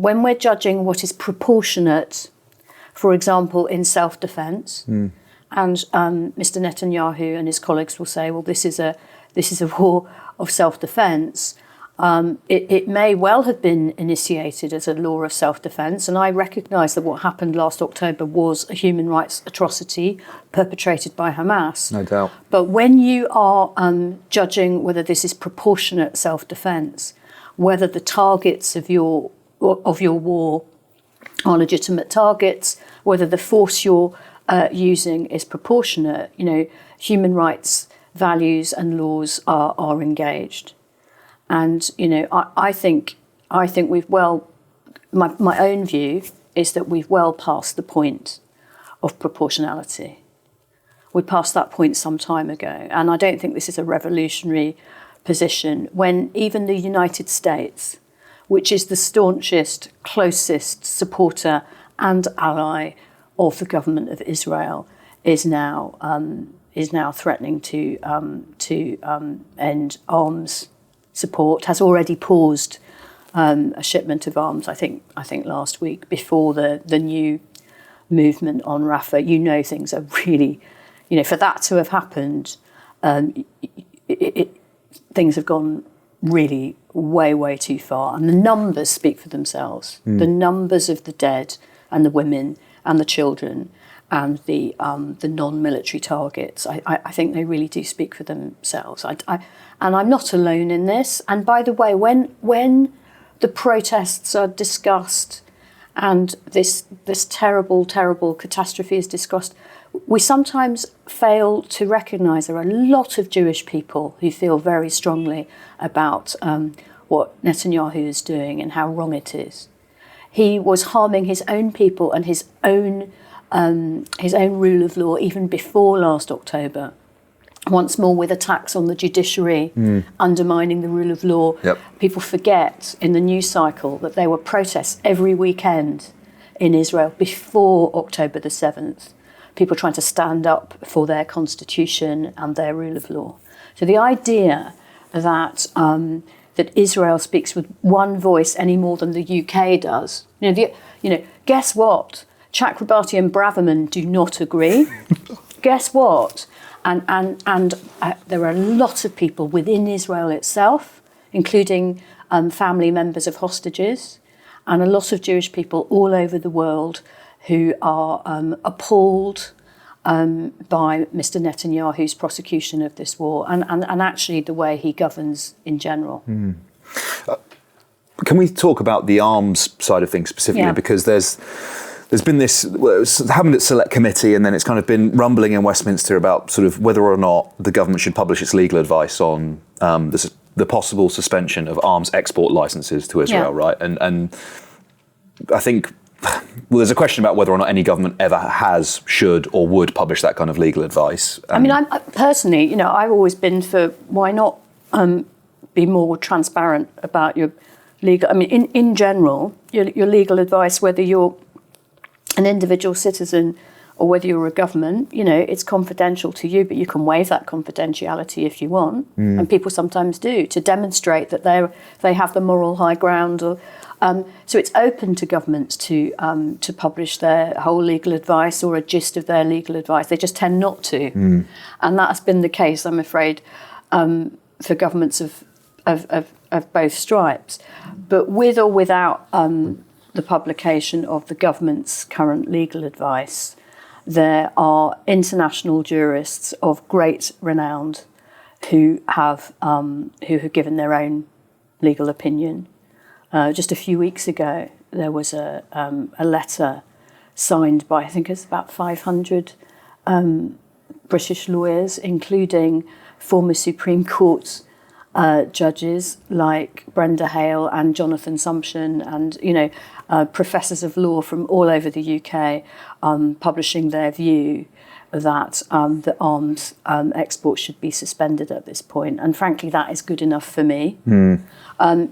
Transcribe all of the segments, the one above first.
When we're judging what is proportionate, for example, in self-defense, and Mr. Netanyahu and his colleagues will say, well, this is a war of self-defense. It may well have been initiated as a law of self-defense, and I recognise that what happened last October was a human rights atrocity perpetrated by Hamas. No doubt. But when you are judging whether this is proportionate self-defense, whether the targets of your war are legitimate targets, whether the force you're using is proportionate, human rights values and laws are engaged. And, I think we've my own view is that we've well passed the point of proportionality. We passed that point some time ago. And I don't think this is a revolutionary position when even the United States, which is the staunchest, closest supporter and ally of the government of Israel, is now threatening to end arms support, has already paused a shipment of arms, I think last week, before the new movement on Rafah. Things are really, for that to have happened, things have gone really way too far. And the numbers speak for themselves. The numbers of the dead and the women and the children and the non-military targets, I think they really do speak for themselves. And I'm not alone in this. And by the way, when the protests are discussed and this terrible catastrophe is discussed, we sometimes fail to recognise there are a lot of Jewish people who feel very strongly about what Netanyahu is doing and how wrong it is. He was harming his own people and his own rule of law even before last October. Once more with attacks on the judiciary, undermining the rule of law. Yep. People forget in the news cycle that there were protests every weekend in Israel before October the 7th. People trying to stand up for their constitution and their rule of law. So the idea that that Israel speaks with one voice any more than the UK does. Guess what? Chakrabarti and Braverman do not agree. Guess what? And there are a lot of people within Israel itself, including family members of hostages, and a lot of Jewish people all over the world who are appalled by Mr. Netanyahu's prosecution of this war and actually the way he governs in general. Can we talk about the arms side of things specifically? Yeah. Because there's been this, happened at Select Committee, and then it's kind of been rumbling in Westminster about sort of whether or not the government should publish its legal advice on the possible suspension of arms export licenses to Israel, right? And I think, there's a question about whether or not any government ever has, should, or would publish that kind of legal advice. I personally, I've always been for why not be more transparent about your legal. In general, your legal advice, whether you're an individual citizen or whether you're a government, it's confidential to you, but you can waive that confidentiality if you want, and people sometimes do, to demonstrate that they have the moral high ground. So it's open to governments to publish their whole legal advice or a gist of their legal advice. They just tend not to, and that has been the case, I'm afraid, for governments of both stripes. But with or without the publication of the government's current legal advice, there are international jurists of great renown who have given their own legal opinion. Just a few weeks ago, there was a letter signed by, I think it's about 500 British lawyers, including former Supreme Court judges like Brenda Hale and Jonathan Sumption, and professors of law from all over the UK, publishing their view that the arms export should be suspended at this point. And frankly, that is good enough for me.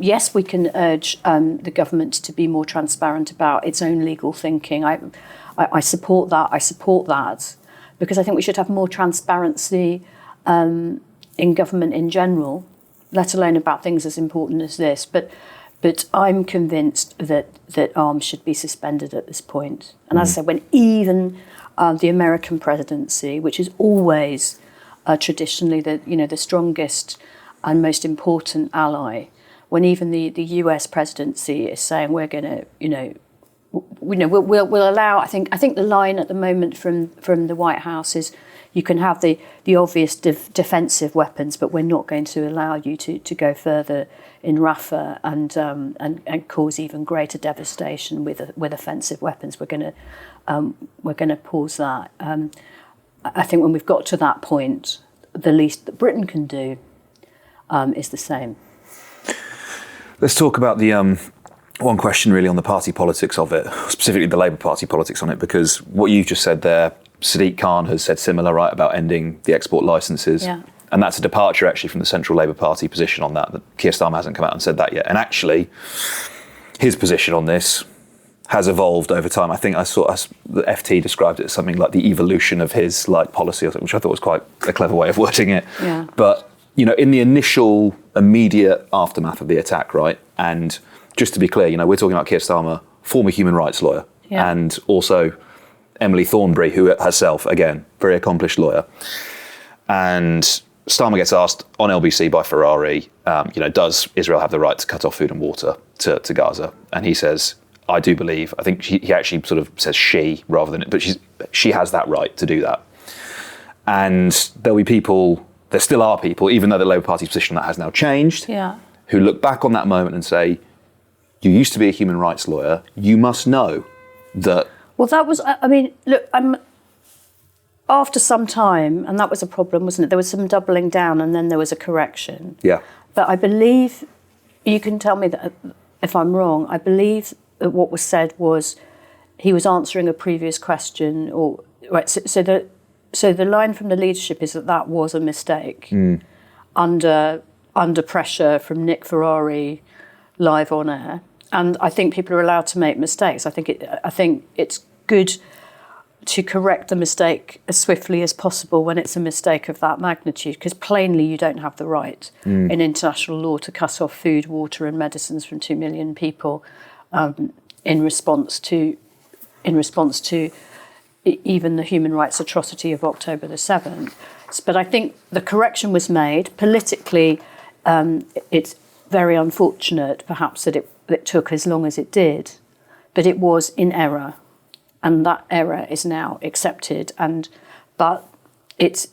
Yes, we can urge the government to be more transparent about its own legal thinking. I support that. I support that because I think we should have more transparency in government in general, let alone about things as important as this. But But I'm convinced that arms should be suspended at this point. And as I said, when even the American presidency, which is always traditionally the strongest and most important ally, when even the US presidency is saying we're going to, we'll allow. I think the line at the moment from the White House is, you can have the obvious defensive weapons, but we're not going to allow you to go further in Rafah and cause even greater devastation with offensive weapons. We're going to pause that. I think when we've got to that point, the least that Britain can do is the same. Let's talk about the one question really on the party politics of it, specifically the Labour Party politics on it, because what you've just said there, Sadiq Khan has said similar, right, about ending the export licences. Yeah. And that's a departure actually from the Central Labour Party position on that. Keir Starmer hasn't come out and said that yet. And actually, his position on this has evolved over time. I think I saw the FT described it as something like the evolution of his policy, which I thought was quite a clever way of wording it. Yeah. But, in the initial immediate aftermath of the attack, right, and just to be clear, we're talking about Keir Starmer, former human rights lawyer, and also Emily Thornberry, who herself, again, very accomplished lawyer. And Starmer gets asked on LBC by Ferrari, does Israel have the right to cut off food and water to Gaza? And he says, I do believe, I think he actually sort of says she rather than, but she has that right to do that. And there still are people, even though the Labour Party's position on that has now changed, who look back on that moment and say, you used to be a human rights lawyer, you must know that. Well, that was, look, after some time, and that was a problem, wasn't it? There was some doubling down and then there was a correction. Yeah. But I believe, you can tell me that if I'm wrong, I believe that what was said was he was answering a previous question, or right. So the line from the leadership is that was a mistake under pressure from Nick Ferrari live on air. And I think people are allowed to make mistakes. I think it's good to correct the mistake as swiftly as possible when it's a mistake of that magnitude, because plainly you don't have the right in international law to cut off food, water and medicines from 2 million people in response to even the human rights atrocity of October the 7th. But I think the correction was made. Politically, it's very unfortunate, perhaps, that it took as long as it did, but it was in error. And that error is now accepted. But it's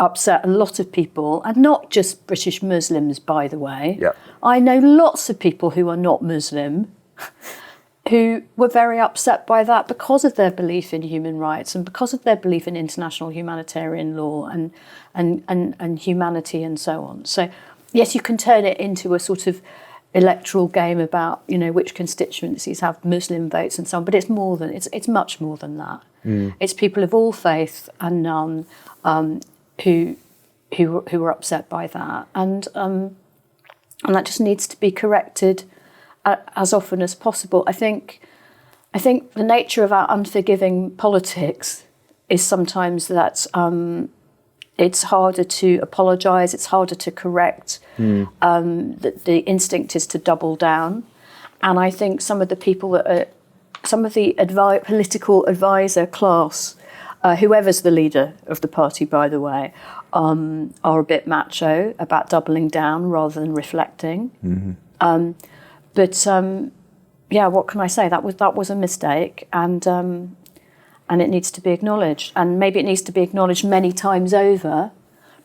upset a lot of people, and not just British Muslims, by the way. Yeah. I know lots of people who are not Muslim who were very upset by that because of their belief in human rights and because of their belief in international humanitarian law and humanity and so on. So, yes, you can turn it into a sort of electoral game about, which constituencies have Muslim votes and so on, but it's much more than that. It's people of all faith and none who were upset by that, and that just needs to be corrected as often as possible. I think the nature of our unforgiving politics is sometimes that it's harder to apologise, it's harder to correct. The instinct is to double down, and I think some of the people that are, some of the political advisor class, whoever's the leader of the party, by the way, are a bit macho about doubling down rather than reflecting. But what can I say? That was a mistake, and it needs to be acknowledged. And maybe it needs to be acknowledged many times over.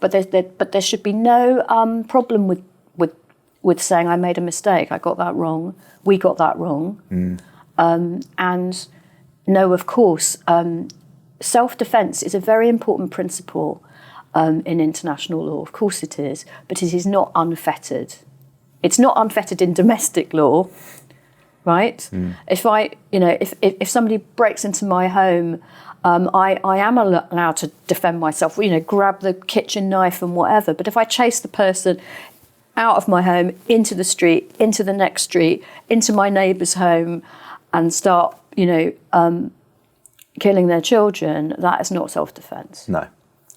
But there should be no problem with saying I made a mistake. I got that wrong. We got that wrong. And no, of course, self-defence is a very important principle in international law. Of course it is, but it is not unfettered. It's not unfettered in domestic law, right? If somebody breaks into my home, I am allowed to defend myself, grab the kitchen knife and whatever. But if I chase the person out of my home, into the street, into the next street, into my neighbour's home, and start, killing their children, that is not self-defence. No,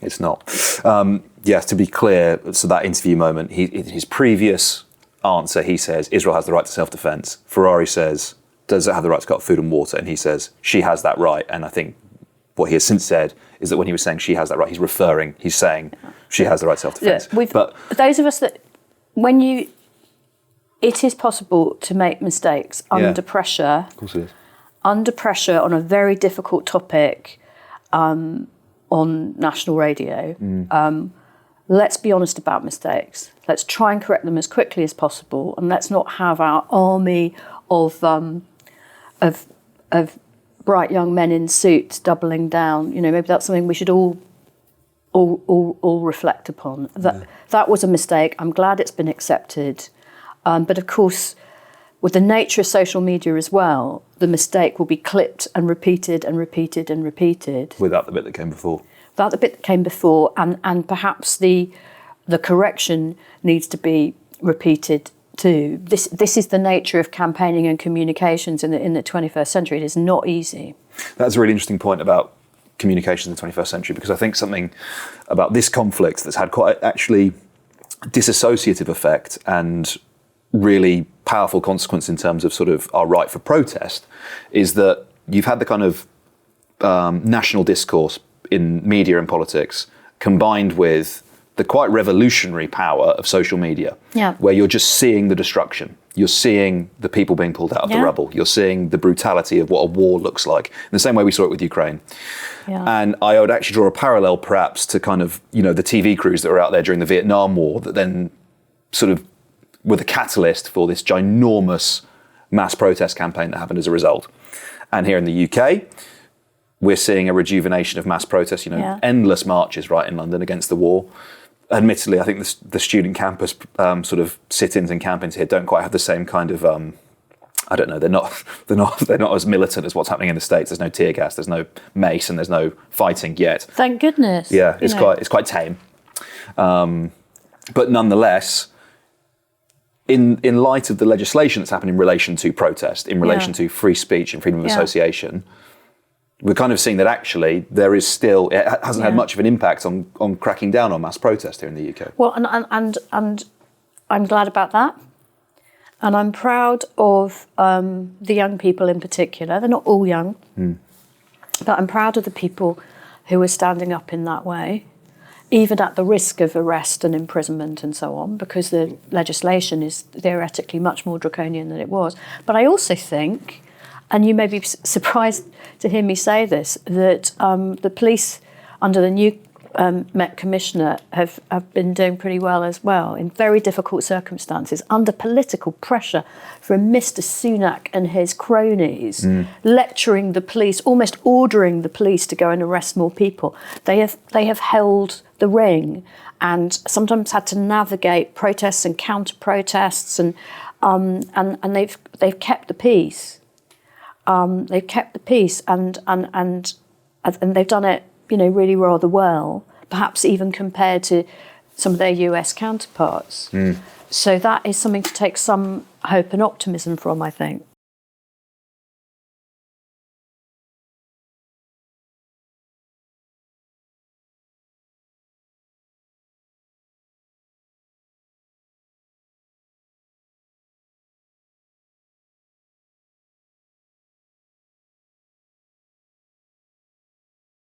it's not. To be clear, so that interview moment, his previous answer, he says, Israel has the right to self-defense. Ferrari says, does it have the right to cut food and water? And he says, she has that right. And I think what he has since said is that when he was saying she has that right, he's saying she has the right to self-defense. Yeah, but those of us that, it is possible to make mistakes under pressure. Of course it is. Under pressure on a very difficult topic on national radio. Let's be honest about mistakes. Let's try and correct them as quickly as possible, and let's not have our army of bright young men in suits doubling down. You know, maybe that's something we should all reflect upon. That was a mistake. I'm glad it's been accepted, but of course, with the nature of social media as well, the mistake will be clipped and repeated and repeated and repeated. Without the bit that came before. Without the bit that came before, and perhaps the correction needs to be repeated too. This is the nature of campaigning and communications in the 21st century. It is not easy. That's a really interesting point about communications in the 21st century, because I think something about this conflict that's had quite actually disassociative effect and really powerful consequence in terms of sort of our right for protest is that you've had the kind of national discourse in media and politics combined with the quite revolutionary power of social media, where you're just seeing the destruction. You're seeing the people being pulled out of the rubble. You're seeing the brutality of what a war looks like, in the same way we saw it with Ukraine. And I would actually draw a parallel perhaps to kind of, you know, the TV crews that were out there during the Vietnam War that then sort of were the catalyst for this ginormous mass protest campaign that happened as a result. And here in the UK, we're seeing a rejuvenation of mass protests, you know, endless marches right in London against the war. Admittedly, I think the student campus sort of sit-ins and campings here don't quite have the same kind of, I don't know, they're not as militant as what's happening in the States. There's no tear gas, there's no mace, and there's no fighting yet. Thank goodness. Yeah, it's quite tame. But nonetheless, in light of the legislation that's happened in relation to protest, in relation to free speech and freedom of association, we're kind of seeing that actually there is still, it hasn't had much of an impact on cracking down on mass protest here in the UK. Well, and I'm glad about that. And I'm proud of the young people in particular. They're not all young, but I'm proud of the people who are standing up in that way, even at the risk of arrest and imprisonment and so on, because the legislation is theoretically much more draconian than it was. But I also think, and you may be surprised to hear me say this, that the police under the new Met Commissioner have been doing pretty well as well in very difficult circumstances, under political pressure from Mr. Sunak and his cronies, lecturing the police, almost ordering the police to go and arrest more people. They have held the ring and sometimes had to navigate protests and counter protests, and they've kept the peace. They've kept the peace and they've done it, you know, really rather well, perhaps even compared to some of their US counterparts. So that is something to take some hope and optimism from, I think.